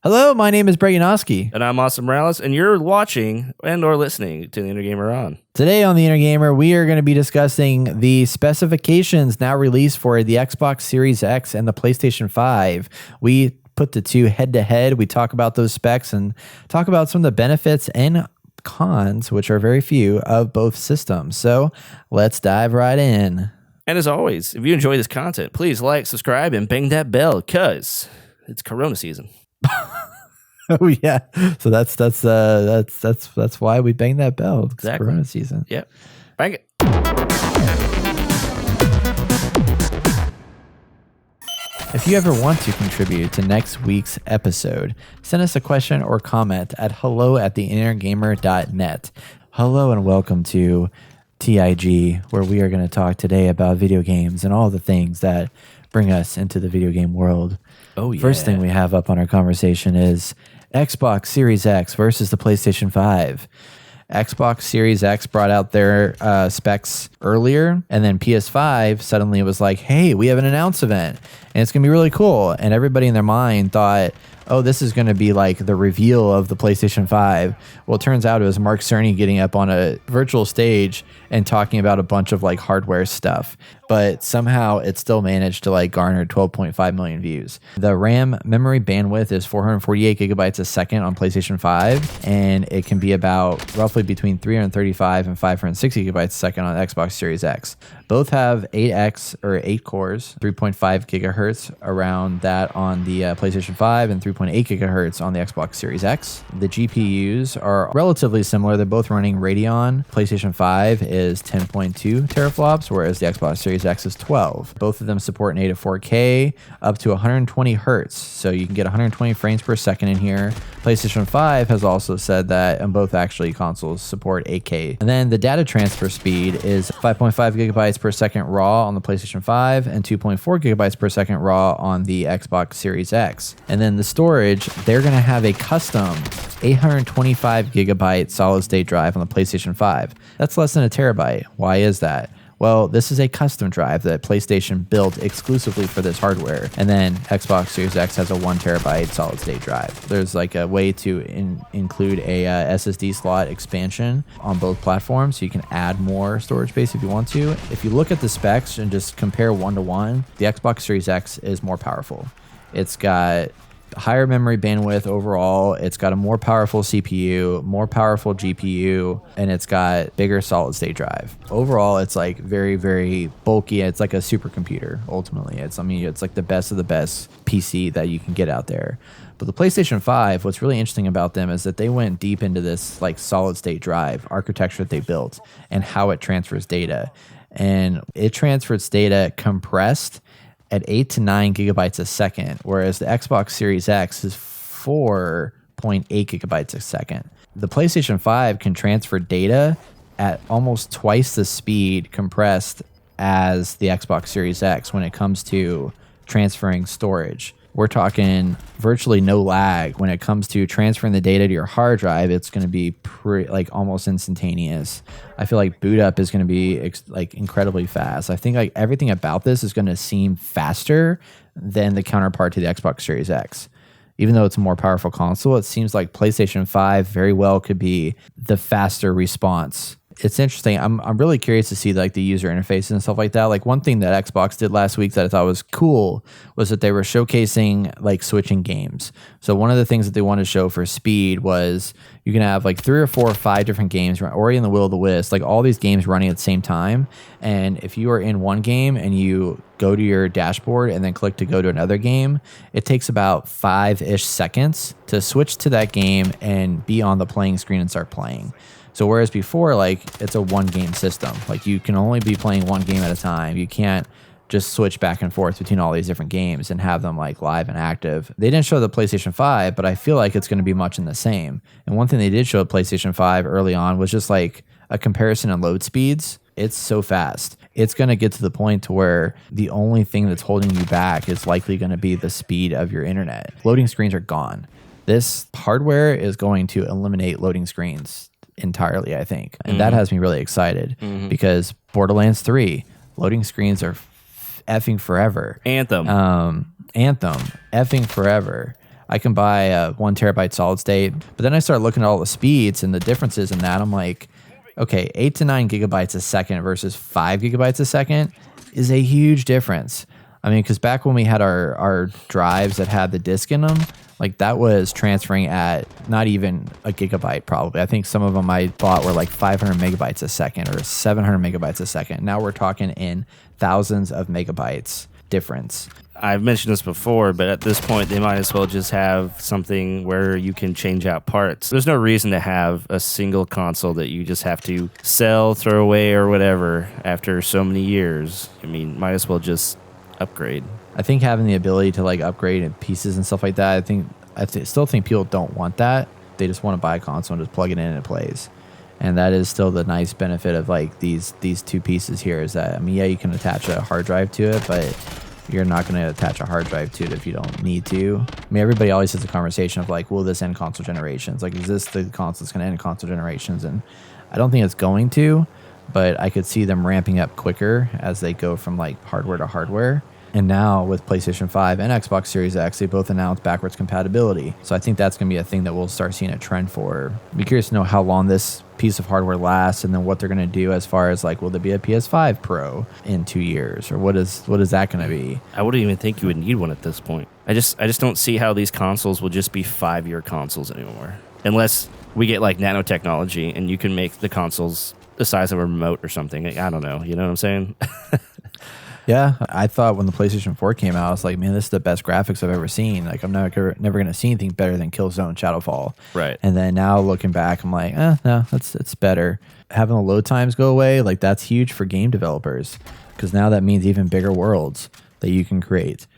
Hello, my name is Breganowski. And I'm Austin Morales, and you're watching and or listening to the Inner Gamer On. Today on the Inner Gamer, we are going to be discussing the specifications now released for the Xbox Series X and the PlayStation 5. We put the two head to head. We talk about those specs and talk about some of the benefits and cons, which are very few, of both systems. So let's dive right in. And as always, if you enjoy this content, please like, subscribe, and bang that bell, because it's Corona season. Oh yeah, so that's why we bang that bell. It's Exactly. Corona season. Yep, bang it. If you ever want to contribute to next week's episode, send us a question or comment at hello@theinnergamer.net. Hello and welcome to TIG, where we are going to talk today about video games and all the things that bring us into the video game world. Oh yeah. First thing we have up on our conversation is Xbox Series X versus the PlayStation 5. Xbox Series X brought out their specs earlier, and then PS5 suddenly was like, hey, we have an announce event, and it's going to be really cool. And everybody in their mind thought, oh, this is going to be like the reveal of the PlayStation 5. Well, it turns out it was Mark Cerny getting up on a virtual stage and talking about a bunch of like hardware stuff. But somehow it still managed to like garner 12.5 million views. The RAM memory bandwidth is 448 gigabytes a second on PlayStation 5, and it can be about roughly between 335 and 560 gigabytes a second on Xbox Series X. Both have 8 cores, 3.5 gigahertz around that on the PlayStation 5, and 3.8 gigahertz on the Xbox Series X. The GPUs are relatively similar. They're both running Radeon. PlayStation 5 is 10.2 teraflops, whereas the Xbox Series X is 12. Both of them support native 4K up to 120 hertz, so you can get 120 frames per second in here. PlayStation 5 has also said that, and both actually consoles support 8K. And then the data transfer speed is 5.5 gigabytes per second raw on the PlayStation 5 and 2.4 gigabytes per second raw on the Xbox Series X. And then the storage, they're going to have a custom 825 gigabyte solid state drive on the PlayStation 5. That's less than a terabyte. Why is that? Well, this is a custom drive that PlayStation built exclusively for this hardware. And then Xbox Series X has a 1 terabyte solid state drive. There's like a way to include a SSD slot expansion on both platforms, so you can add more storage space if you want to. If you look at the specs and just compare 1-to-1, the Xbox Series X is more powerful. It's got higher memory bandwidth overall. It's got a more powerful CPU, more powerful GPU, and it's got bigger solid state drive. Overall, it's like very, very bulky. It's like a supercomputer. Ultimately, it's like the best of the best PC that you can get out there. But the PlayStation 5, what's really interesting about them is that they went deep into this like solid state drive architecture that they built and how it transfers data. And it transfers data compressed at 8 to 9 gigabytes a second, whereas the Xbox Series X is 4.8 gigabytes a second. The PlayStation 5 can transfer data at almost twice the speed compressed as the Xbox Series X when it comes to transferring storage. We're talking virtually no lag when it comes to transferring the data to your hard drive. It's going to be almost instantaneous. I feel like boot up is going to be incredibly fast. I think like everything about this is going to seem faster than the counterpart to the Xbox Series X. Even though it's a more powerful console, it seems like PlayStation 5 very well could be the faster response. It's interesting. I'm really curious to see like the user interfaces and stuff like that. Like one thing that Xbox did last week that I thought was cool was that they were showcasing like switching games. So one of the things that they wanted to show for speed was you can have like 3 or 4 or 5 different games, Ori and the Will of the Wisp, like all these games running at the same time. And if you are in one game and you go to your dashboard and then click to go to another game, it takes about 5-ish seconds to switch to that game and be on the playing screen and start playing. So whereas before, like it's a one game system, like you can only be playing one game at a time. You can't just switch back and forth between all these different games and have them like live and active. They didn't show the PlayStation 5, but I feel like it's going to be much in the same. And one thing they did show at PlayStation 5 early on was just like a comparison in load speeds. It's so fast. It's going to get to the point to where the only thing that's holding you back is likely going to be the speed of your internet. Loading screens are gone. This hardware is going to eliminate loading screens entirely, I think. And that has me really excited because Borderlands 3, loading screens are effing forever. Anthem, effing forever. I can buy a 1 terabyte solid state, but then I start looking at all the speeds and the differences in that. I'm like, okay, 8 to 9 gigabytes a second versus 5 gigabytes a second is a huge difference. I mean, because back when we had our drives that had the disk in them, like that was transferring at not even a gigabyte probably. I think some of them I bought were like 500 megabytes a second or 700 megabytes a second. Now we're talking in thousands of megabytes difference. I've mentioned this before, but at this point, they might as well just have something where you can change out parts. There's no reason to have a single console that you just have to sell, throw away, or whatever after so many years. I mean, might as well just upgrade. I think having the ability to like upgrade in pieces and stuff like that, I still think people don't want that. They just want to buy a console and just plug it in and it plays. And that is still the nice benefit of like these two pieces here is that, I mean, yeah, you can attach a hard drive to it, but you're not going to attach a hard drive to it if you don't need to. I mean, everybody always has a conversation of like, will this end console generations? Like, is this the console that's going to end console generations? And I don't think it's going to, but I could see them ramping up quicker as they go from like hardware to hardware. And now with PlayStation 5 and Xbox Series X, they both announced backwards compatibility. So I think that's going to be a thing that we'll start seeing a trend for. I'd be curious to know how long this piece of hardware lasts and then what they're going to do as far as like, will there be a PS5 Pro in 2 years? Or what is that going to be? I wouldn't even think you would need one at this point. I just don't see how these consoles will just be 5-year consoles anymore. Unless we get like nanotechnology and you can make the consoles the size of a remote or something. I don't know. You know what I'm saying? Yeah, I thought when the PlayStation 4 came out, I was like, man, this is the best graphics I've ever seen. Like, I'm never going to see anything better than Killzone Shadowfall. Right. And then now looking back, I'm like, no, it's better. Having the load times go away, like that's huge for game developers because now that means even bigger worlds that you can create.